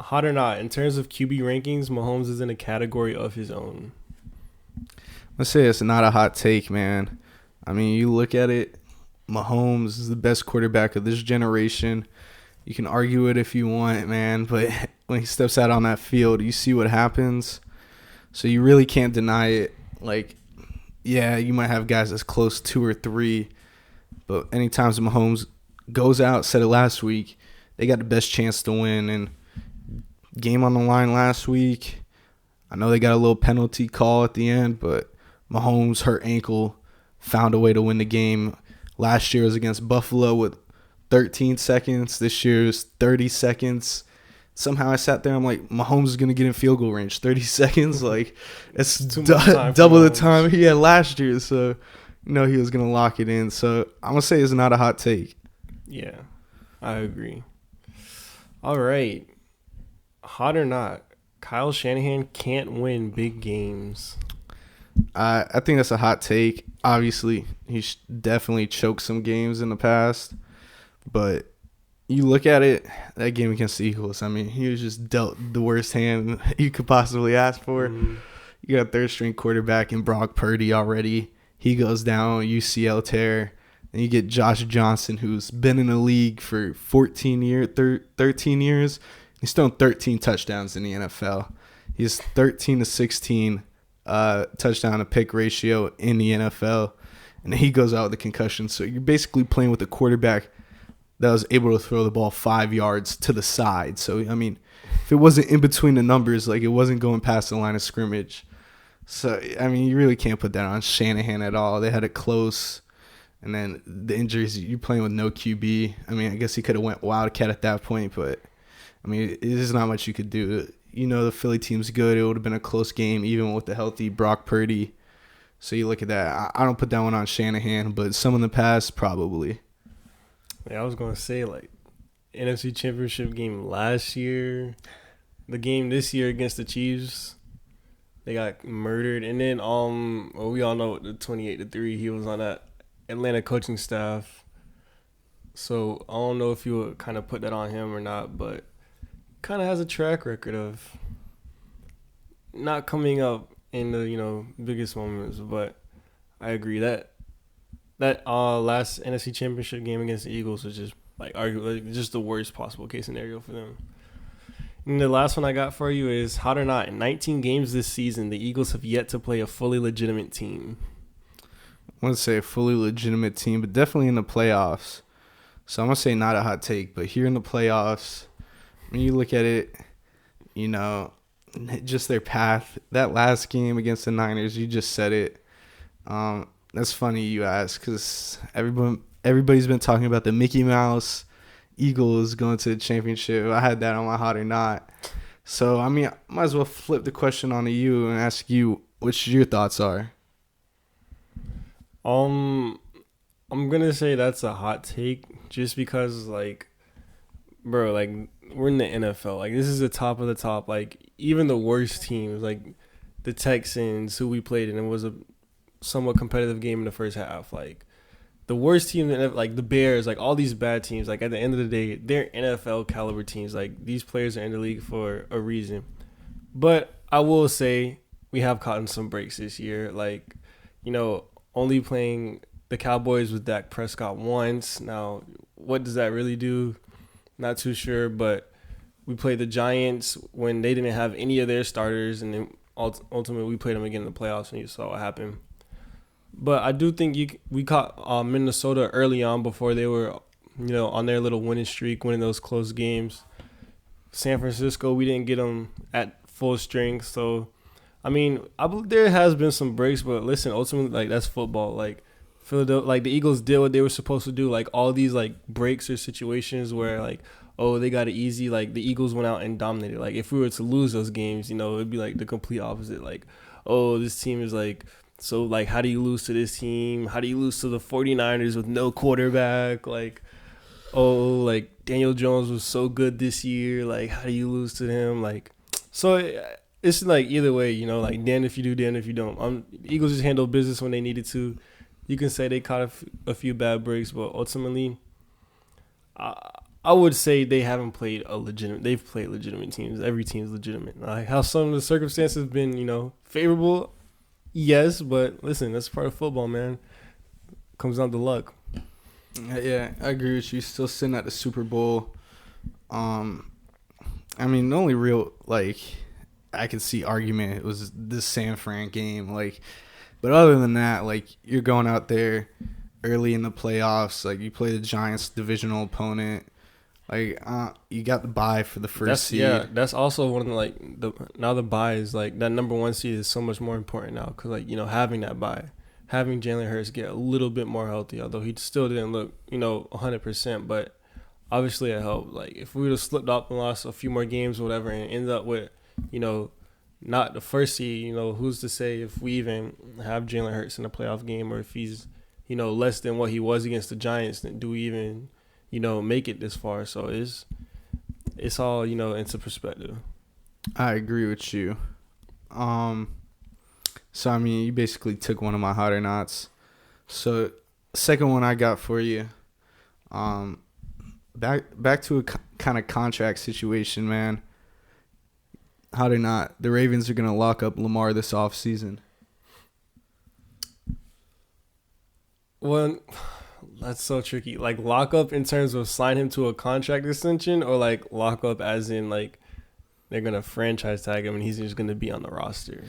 hot or not, in terms of QB rankings, Mahomes is in a category of his own. Let's say it's not a hot take, man. I mean, you look at it, Mahomes is the best quarterback of this generation. You can argue it if you want, man, but when he steps out on that field, you see what happens. So you really can't deny it. Like, yeah, you might have guys that's close 2 or 3, but anytime Mahomes goes out, said it last week, they got the best chance to win. And game on the line last week, I know they got a little penalty call at the end, but Mahomes hurt ankle, found a way to win the game. Last year was against Buffalo with 13 seconds. This year is 30 seconds. Somehow I sat there, I'm like, Mahomes is going to get in field goal range. 30 seconds? Like, it's double the time he had last year. So, he was going to lock it in. So, I'm going to say it's not a hot take. Yeah, I agree. All right. Hot or not, Kyle Shanahan can't win big games. I think that's a hot take. Obviously, he's definitely choked some games in the past. But you look at it, that game against the Eagles, I mean, he was just dealt the worst hand you could possibly ask for. Mm-hmm. You got third-string quarterback in Brock Purdy already. He goes down, UCL tear. And you get Josh Johnson, who's been in the league for 13 years. He's thrown 13 touchdowns in the NFL. He's 13 to 16 touchdown to pick ratio in the NFL. And then he goes out with a concussion. So you're basically playing with a quarterback that was able to throw the ball 5 yards to the side. So, I mean, if it wasn't in between the numbers, like it wasn't going past the line of scrimmage. So, I mean, you really can't put that on Shanahan at all. They had it close. And then the injuries, you're playing with no QB. I mean, I guess he could have went Wildcat at that point, but, I mean, there's not much you could do. The Philly team's good. It would have been a close game, even with the healthy Brock Purdy. So you look at that. I don't put that one on Shanahan, but some in the past, probably. Yeah, I was going to say, like, NFC Championship game last year, the game this year against the Chiefs, they got murdered. And then, we all know the 28-3, he was on that Atlanta coaching staff. So I don't know if you would kind of put that on him or not, but kind of has a track record of not coming up in the biggest moments. But I agree that last NFC Championship game against the Eagles was just arguably just the worst possible case scenario for them. And the last one I got for you is, hot or not, in 19 games this season, the Eagles have yet to play a fully legitimate team. I wouldn't say a fully legitimate team, but definitely in the playoffs. So I'm going to say not a hot take, but here in the playoffs, when you look at it, just their path. That last game against the Niners, you just said it. That's funny you ask, because everybody's been talking about the Mickey Mouse Eagles going to the championship. I had that on my hot or not. So, I mean, I might as well flip the question onto you and ask you what your thoughts are. I'm gonna say that's a hot take, just because, like, bro, like, we're in the NFL. Like, this is the top of the top. Like, even the worst teams, like the Texans, who we played, and it was a somewhat competitive game in the first half. Like, the worst team, like the Bears, like all these bad teams, like at the end of the day, they're NFL caliber teams. Like, these players are in the league for a reason. But I will say we have caught in some breaks this year. Like, only playing the Cowboys with Dak Prescott once. Now, what does that really do? Not too sure, but we played the Giants when they didn't have any of their starters, and then ultimately we played them again in the playoffs, and you saw what happened. But I do think we caught Minnesota early on before they were, on their little winning streak, winning those close games. San Francisco, we didn't get them at full strength, so I mean, I believe there has been some breaks, but listen, ultimately, like, that's football. Like, Philadelphia, like, the Eagles did what they were supposed to do. Like, all these, like, breaks or situations where, like, oh, they got it easy. Like, the Eagles went out and dominated. Like, if we were to lose those games, it'd be, like, the complete opposite. Like, oh, this team is, like, so, like, how do you lose to this team? How do you lose to the 49ers with no quarterback? Like, oh, like, Daniel Jones was so good this year. Like, how do you lose to him? Like, so it's like either way, like, damn if you do, damn if you don't. Eagles just handled business when they needed to. You can say they caught a few bad breaks, but ultimately, I I would say they haven't played a legitimate. They've played legitimate teams. Every team's legitimate. Like how some of the circumstances have been, favorable. Yes, but listen, that's part of football, man. Comes down to luck. Yeah, I agree with you. Still sitting at the Super Bowl. I mean, the only real I could see argument was the San Fran game. But other than that, you're going out there early in the playoffs. You play the Giants' divisional opponent. You got the bye for the first seed. Yeah, that's also one of now the bye is that number one seed is so much more important now because having that bye, having Jalen Hurts get a little bit more healthy, although he still didn't look 100%, but obviously it helped. If we would have slipped up and lost a few more games or whatever and ended up with not the first seed, who's to say if we even have Jalen Hurts in a playoff game or if he's less than what he was against the Giants, then do we even make it this far? So it's all into perspective. I agree with you. So I mean, you basically took one of my hot or nots. So second one I got for you. Back to a kind of contract situation, man. Hot or not, the Ravens are gonna lock up Lamar this offseason. Well, that's so tricky. Lock up in terms of sign him to a contract extension, or lock up as in they're gonna franchise tag him and he's just gonna be on the roster.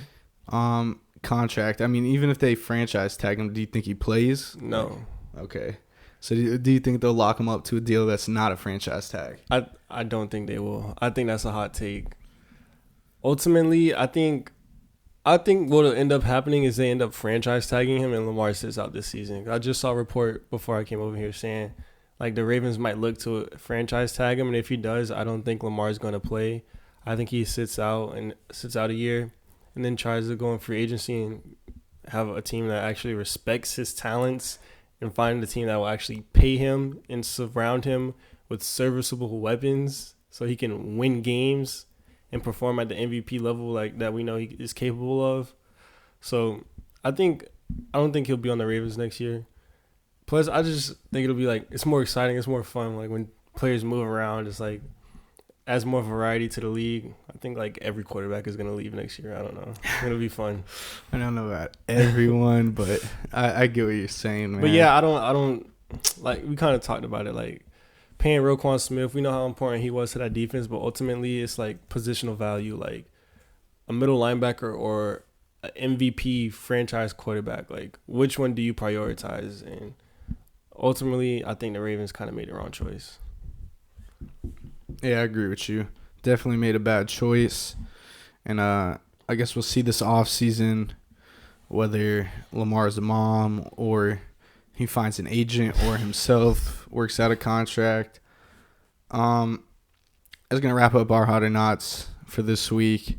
Contract. I mean, even if they franchise tag him, do you think he plays? No. Okay. So do you think they'll lock him up to a deal that's not a franchise tag? I don't think they will. I think that's a hot take. Ultimately, I think what'll end up happening is they end up franchise tagging him and Lamar sits out this season. I just saw a report before I came over here saying the Ravens might look to franchise tag him, and if he does, I don't think Lamar's going to play. I think he sits out a year and then tries to go in free agency and have a team that actually respects his talents and find a team that will actually pay him and surround him with serviceable weapons so he can win games and perform at the MVP level that we know he is capable of. So I don't think he'll be on the Ravens next year. Plus, I just think it'll be it's more exciting, it's more fun. When players move around, it's adds more variety to the league. I think every quarterback is gonna leave next year. I don't know. It'll be fun. I don't know about everyone, but I get what you're saying, man. But yeah, I don't we kind of talked about it. Paying Roquan Smith, we know how important he was to that defense, but ultimately it's positional value, a middle linebacker or an MVP franchise quarterback. Which one do you prioritize? And ultimately, I think the Ravens kind of made the wrong choice. Yeah, I agree with you. Definitely made a bad choice. And I guess we'll see this offseason whether Lamar's a mom or he finds an agent or himself works out a contract. That's going to wrap up our hot or nots for this week.